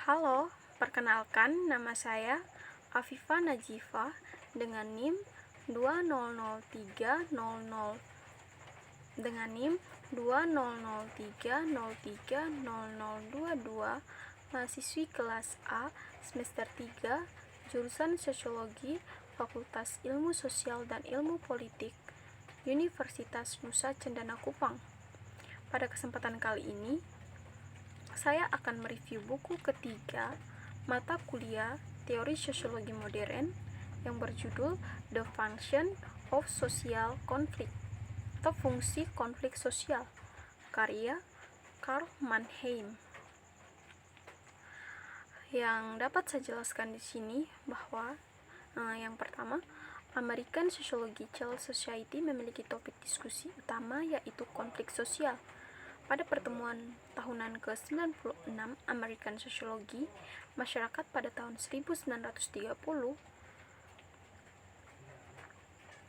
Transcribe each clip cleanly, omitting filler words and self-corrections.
Halo, perkenalkan nama saya Afifa Najifa dengan NIM 200300 dengan NIM 2003030022, mahasiswi kelas A semester 3 jurusan Sosiologi Fakultas Ilmu Sosial dan Ilmu Politik Universitas Nusa Cendana Kupang. Pada kesempatan kali ini saya akan mereview buku ketiga mata kuliah Teori Sosiologi Modern yang berjudul The Function of Social Conflict atau Fungsi Konflik Sosial, karya Karl Mannheim. Yang dapat saya jelaskan di sini bahwa yang pertama, American Sociological Society memiliki topik diskusi utama yaitu konflik sosial. Pada pertemuan tahunan ke-96 American Sociology, masyarakat pada tahun 1930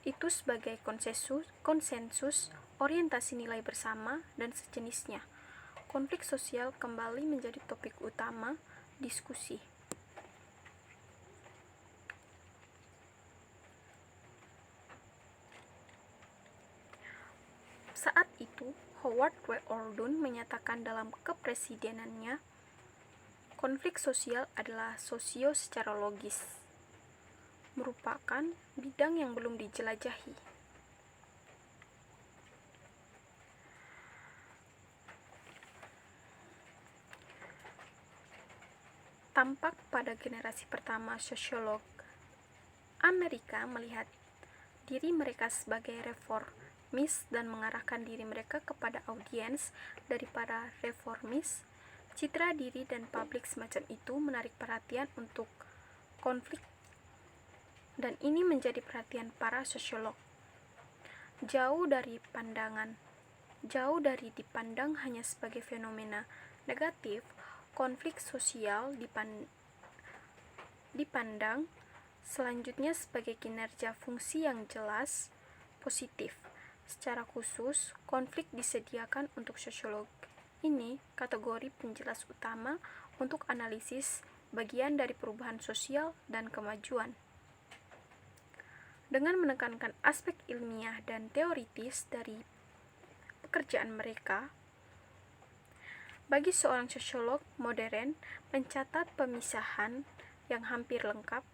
itu sebagai konsensus, orientasi nilai bersama, dan sejenisnya. Konflik sosial kembali menjadi topik utama diskusi. Saat itu, Howard W. Ordun menyatakan dalam kepresidenannya, konflik sosial adalah sosio secara logis, merupakan bidang yang belum dijelajahi. Tampak pada generasi pertama sosiolog Amerika melihat diri mereka sebagai reformis dan mengarahkan diri mereka kepada audiens dari para reformis. Citra diri dan publik semacam itu menarik perhatian untuk konflik, dan ini menjadi perhatian para sosiolog. Jauh dari dipandang hanya sebagai fenomena negatif, konflik sosial dipandang selanjutnya sebagai kinerja fungsi yang jelas positif. Secara khusus, konflik disediakan untuk sosiolog. Ini kategori penjelas utama untuk analisis bagian dari perubahan sosial dan kemajuan. Dengan menekankan aspek ilmiah dan teoritis dari pekerjaan mereka, bagi seorang sosiolog modern mencatat pemisahan yang hampir lengkap,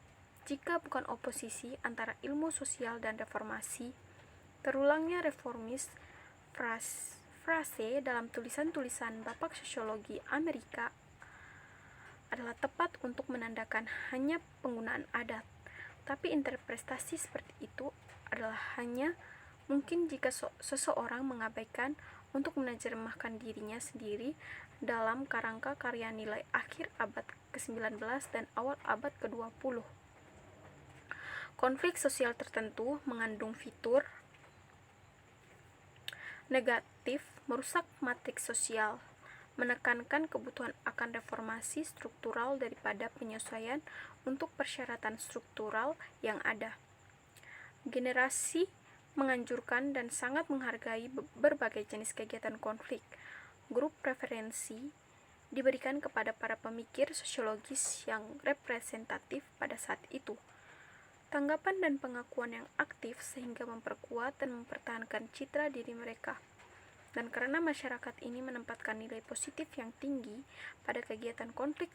jika bukan oposisi, antara ilmu sosial dan reformasi. Terulangnya reformis frase dalam tulisan-tulisan Bapak Sosiologi Amerika adalah tepat untuk menandakan hanya penggunaan adat, tapi interpretasi seperti itu adalah hanya mungkin jika seseorang mengabaikan untuk menerjemahkan dirinya sendiri dalam kerangka karya nilai akhir abad ke-19 dan awal abad ke-20. Konflik sosial tertentu mengandung fitur negatif merusak matriks sosial, menekankan kebutuhan akan reformasi struktural daripada penyesuaian untuk persyaratan struktural yang ada. Generasi menganjurkan dan sangat menghargai berbagai jenis kegiatan konflik. Grup preferensi diberikan kepada para pemikir sosiologis yang representatif pada saat itu. Tanggapan dan pengakuan yang aktif sehingga memperkuat dan mempertahankan citra diri mereka. Dan karena masyarakat ini menempatkan nilai positif yang tinggi pada kegiatan konflik,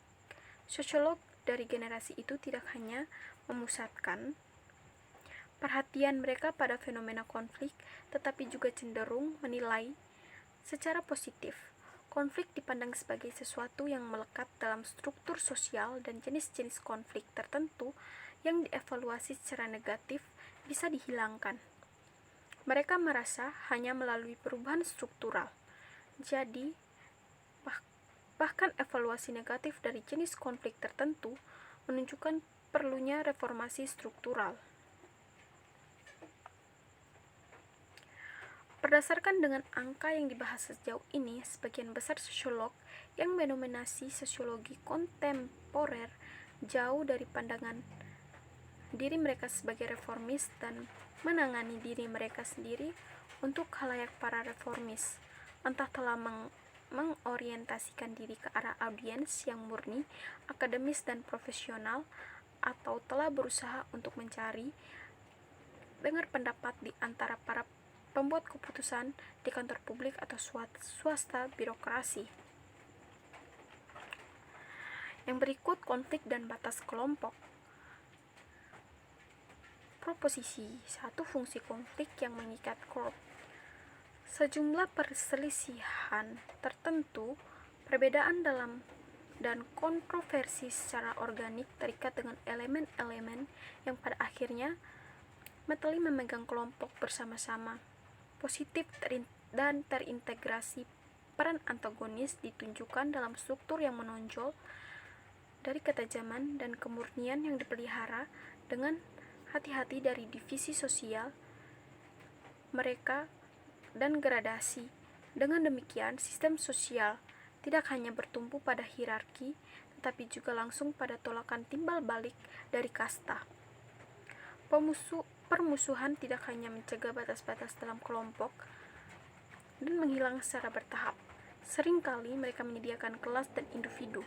sosiolog dari generasi itu tidak hanya memusatkan perhatian mereka pada fenomena konflik, tetapi juga cenderung menilai secara positif. Konflik dipandang sebagai sesuatu yang melekat dalam struktur sosial, dan jenis-jenis konflik tertentu yang dievaluasi secara negatif bisa dihilangkan. Mereka merasa hanya melalui perubahan struktural. Jadi, bahkan evaluasi negatif dari jenis konflik tertentu menunjukkan perlunya reformasi struktural. Berdasarkan dengan angka yang dibahas sejauh ini, sebagian besar sosiolog yang mendominasi sosiologi kontemporer jauh dari pandangan diri mereka sebagai reformis dan menangani diri mereka sendiri untuk khalayak para reformis, entah telah mengorientasikan diri ke arah audiens yang murni, akademis dan profesional, atau telah berusaha untuk mencari dengar pendapat di antara para pembuat keputusan di kantor publik atau swasta birokrasi. Yang berikut konflik dan batas kelompok. Proposisi 1. Fungsi konflik yang mengikat grup. Sejumlah perselisihan tertentu, perbedaan dalam dan kontroversi secara organik terikat dengan elemen-elemen yang pada akhirnya memegang kelompok bersama-sama. Positif dan terintegrasi peran antagonis ditunjukkan dalam struktur yang menonjol dari ketajaman dan kemurnian yang dipelihara dengan hati-hati dari divisi sosial mereka dan gradasi. Dengan demikian, sistem sosial tidak hanya bertumpu pada hierarki, tetapi juga langsung pada tolakan timbal balik dari kasta. Permusuhan tidak hanya mencegah batas-batas dalam kelompok dan menghilang secara bertahap. Seringkali mereka menyediakan kelas dan individu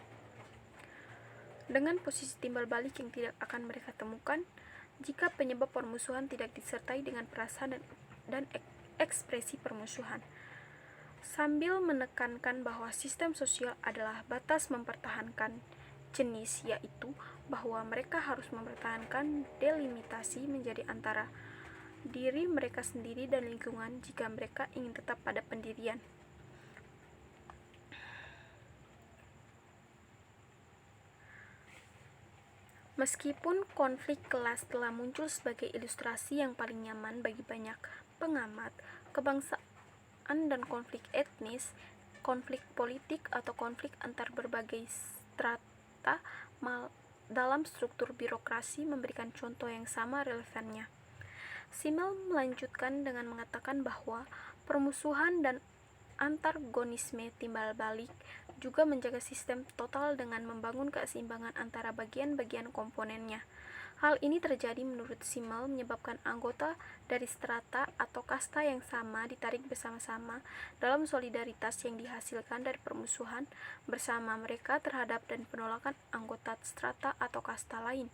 dengan posisi timbal balik yang tidak akan mereka temukan jika penyebab permusuhan tidak disertai dengan perasaan dan ekspresi permusuhan, sambil menekankan bahwa sistem sosial adalah batas mempertahankan jenis, yaitu bahwa mereka harus mempertahankan delimitasi menjadi antara diri mereka sendiri dan lingkungan jika mereka ingin tetap pada pendirian. Meskipun konflik kelas telah muncul sebagai ilustrasi yang paling nyaman bagi banyak pengamat kebangsaan dan konflik etnis, konflik politik atau konflik antar berbagai strata dalam struktur birokrasi memberikan contoh yang sama relevannya. Simmel melanjutkan dengan mengatakan bahwa permusuhan dan antagonisme timbal balik juga menjaga sistem total dengan membangun keseimbangan antara bagian-bagian komponennya. Hal ini terjadi menurut Simmel menyebabkan anggota dari strata atau kasta yang sama ditarik bersama-sama dalam solidaritas yang dihasilkan dari permusuhan bersama mereka terhadap dan penolakan anggota strata atau kasta lain.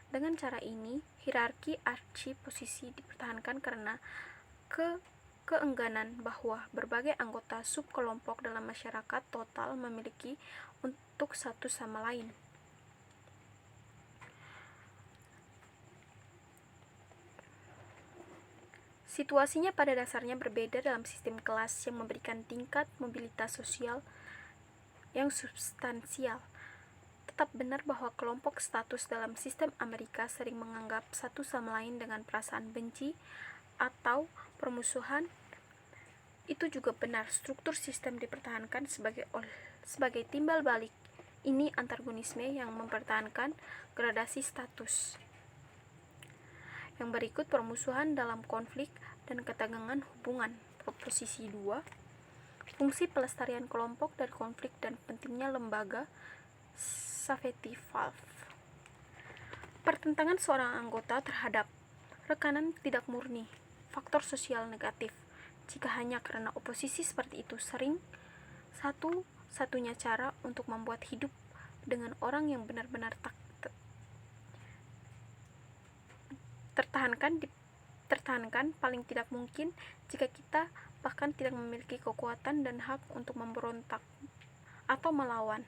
Dengan cara ini, hierarki archi posisi dipertahankan karena keengganan bahwa berbagai anggota subkelompok dalam masyarakat total memiliki untuk satu sama lain. Situasinya pada dasarnya berbeda dalam sistem kelas yang memberikan tingkat mobilitas sosial yang substansial. Tetap benar bahwa kelompok status dalam sistem Amerika sering menganggap satu sama lain dengan perasaan benci atau permusuhan. Itu juga benar, struktur sistem dipertahankan sebagai timbal balik ini antagonisme yang mempertahankan gradasi status. Yang berikut permusuhan dalam konflik dan ketegangan hubungan. Proposisi 2. Fungsi pelestarian kelompok dari konflik dan pentingnya lembaga safety valve. Pertentangan seorang anggota terhadap rekanan tidak murni faktor sosial negatif. Jika hanya karena oposisi seperti itu sering satu-satunya cara untuk membuat hidup dengan orang yang benar-benar tertahankan paling tidak mungkin jika kita bahkan tidak memiliki kekuatan dan hak untuk memberontak atau melawan.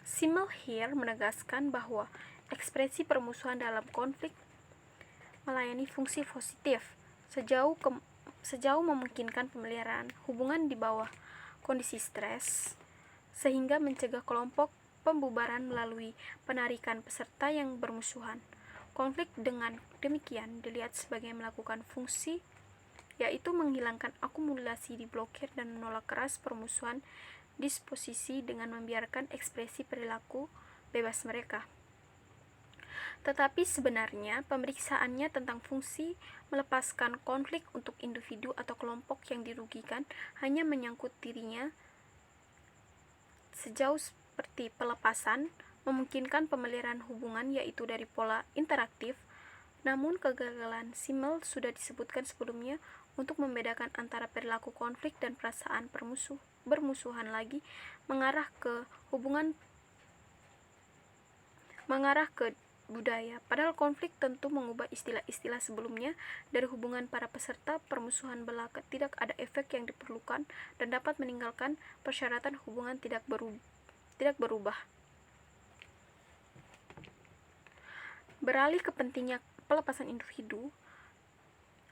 Simmel here menegaskan bahwa ekspresi permusuhan dalam konflik melayani fungsi positif sejauh memungkinkan pemeliharaan hubungan di bawah kondisi stres, sehingga mencegah kelompok pembubaran melalui penarikan peserta yang bermusuhan. Konflik dengan demikian dilihat sebagai melakukan fungsi, yaitu menghilangkan akumulasi, diblokir, dan menolak keras permusuhan disposisi dengan membiarkan ekspresi perilaku bebas mereka. Tetapi sebenarnya pemeriksaannya tentang fungsi melepaskan konflik untuk individu atau kelompok yang dirugikan hanya menyangkut dirinya sejauh seperti pelepasan memungkinkan pemeliharaan hubungan yaitu dari pola interaktif. Namun kegagalan Simmel sudah disebutkan sebelumnya untuk membedakan antara perilaku konflik dan perasaan bermusuhan lagi mengarah ke budaya. Padahal konflik tentu mengubah istilah-istilah sebelumnya dari hubungan para peserta permusuhan belaka. Tidak ada efek yang diperlukan dan dapat meninggalkan persyaratan hubungan tidak berubah. Beralih ke pentingnya pelepasan individu,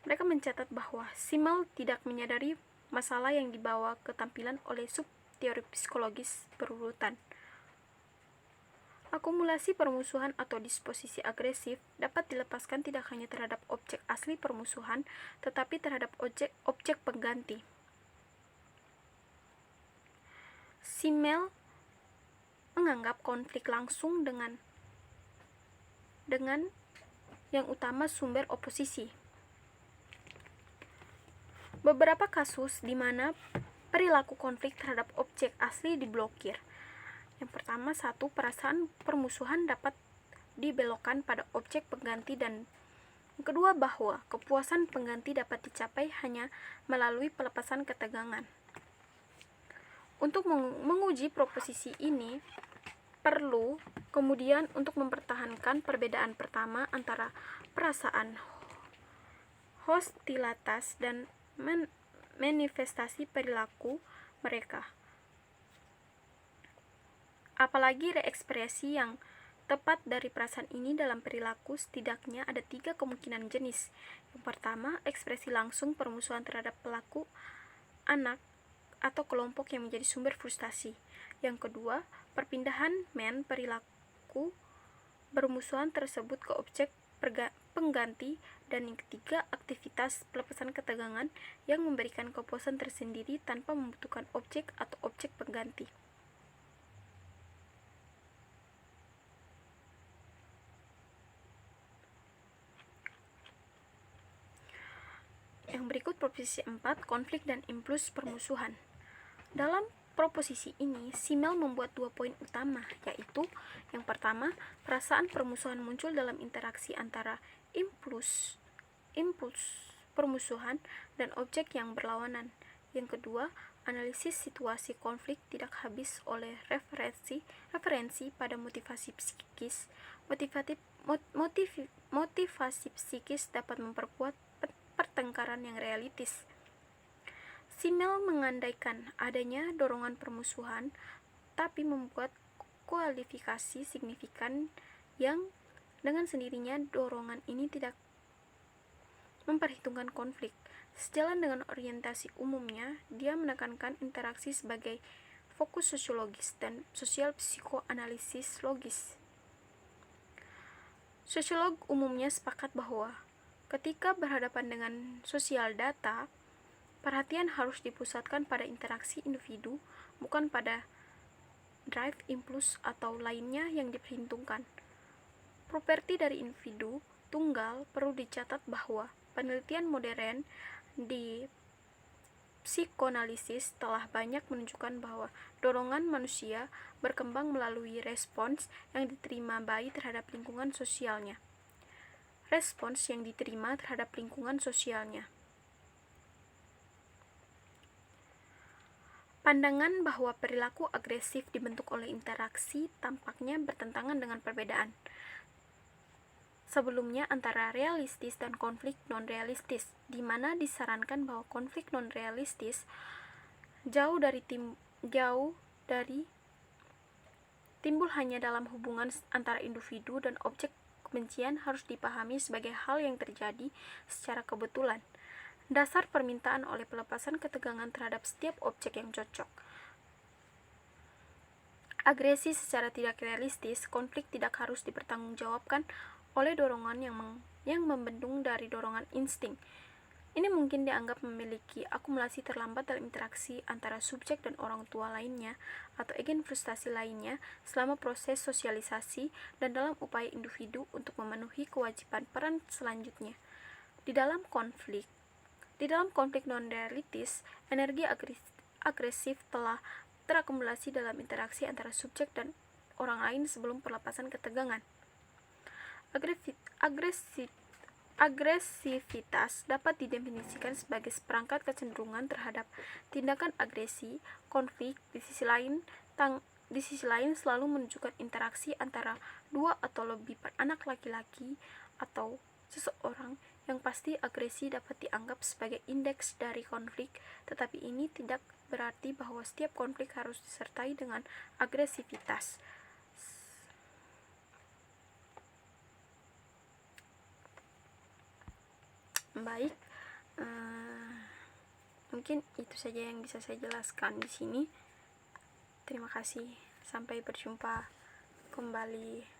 mereka mencatat bahwa Simmel tidak menyadari masalah yang dibawa ke tampilan oleh sub-teori psikologis berurutan. Akumulasi permusuhan atau disposisi agresif dapat dilepaskan tidak hanya terhadap objek asli permusuhan, tetapi terhadap objek pengganti. Simmel menganggap konflik langsung dengan yang utama sumber oposisi. Beberapa kasus di mana perilaku konflik terhadap objek asli diblokir. Yang pertama, perasaan permusuhan dapat dibelokkan pada objek pengganti, dan yang kedua, bahwa kepuasan pengganti dapat dicapai hanya melalui pelepasan ketegangan. Untuk menguji proposisi ini, perlu kemudian untuk mempertahankan perbedaan pertama antara perasaan hostilitas dan manifestasi perilaku mereka. Apalagi reekspresi yang tepat dari perasaan ini dalam perilaku, setidaknya ada 3 kemungkinan jenis. Yang pertama, ekspresi langsung permusuhan terhadap pelaku, anak, atau kelompok yang menjadi sumber frustasi. Yang kedua, perpindahan perilaku bermusuhan tersebut ke objek pengganti, dan yang ketiga, aktivitas pelepasan ketegangan yang memberikan kepuasan tersendiri tanpa membutuhkan objek atau objek pengganti. Yang berikut proposisi 4, konflik dan impuls permusuhan. Dalam proposisi ini, Simmel membuat 2 poin utama, yaitu yang pertama, perasaan permusuhan muncul dalam interaksi antara impuls permusuhan dan objek yang berlawanan. Yang kedua, analisis situasi konflik tidak habis oleh referensi pada motivasi psikis. Motivasi psikis dapat memperkuat pertengkaran yang realistis. Simmel mengandaikan adanya dorongan permusuhan, tapi membuat kualifikasi signifikan yang dengan sendirinya dorongan ini tidak memperhitungkan konflik. Sejalan dengan orientasi umumnya, dia menekankan interaksi sebagai fokus sosiologis dan sosial psikoanalisis logis. Sosiolog umumnya sepakat bahwa ketika berhadapan dengan sosial data, perhatian harus dipusatkan pada interaksi individu, bukan pada drive, impuls, atau lainnya yang diperhitungkan. Properti dari individu tunggal perlu dicatat bahwa penelitian modern di psikoanalisis telah banyak menunjukkan bahwa dorongan manusia berkembang melalui respons yang diterima bayi terhadap lingkungan sosialnya. Pandangan bahwa perilaku agresif dibentuk oleh interaksi tampaknya bertentangan dengan perbedaan sebelumnya antara realistis dan konflik non-realistis, di mana disarankan bahwa konflik non-realistis jauh dari timbul hanya dalam hubungan antara individu dan objek kebencian harus dipahami sebagai hal yang terjadi secara kebetulan. Dasar permintaan oleh pelepasan ketegangan terhadap setiap objek yang cocok. Agresi secara tidak realistis, konflik tidak harus dipertanggungjawabkan oleh dorongan yang membendung dari dorongan insting. Ini mungkin dianggap memiliki akumulasi terlambat dalam interaksi antara subjek dan orang tua lainnya atau agen frustasi lainnya selama proses sosialisasi dan dalam upaya individu untuk memenuhi kewajiban peran selanjutnya. Di dalam konflik non-realistis, energi agresif telah terakumulasi dalam interaksi antara subjek dan orang lain sebelum pelepasan ketegangan. Agresivitas dapat didefinisikan sebagai seperangkat kecenderungan terhadap tindakan agresi, konflik. Di sisi lain selalu menunjukkan interaksi antara dua atau lebih anak laki-laki atau seseorang. Yang pasti, agresi dapat dianggap sebagai indeks dari konflik, tetapi ini tidak berarti bahwa setiap konflik harus disertai dengan agresivitas. Baik, mungkin itu saja yang bisa saya jelaskan di sini. Terima kasih, sampai berjumpa kembali.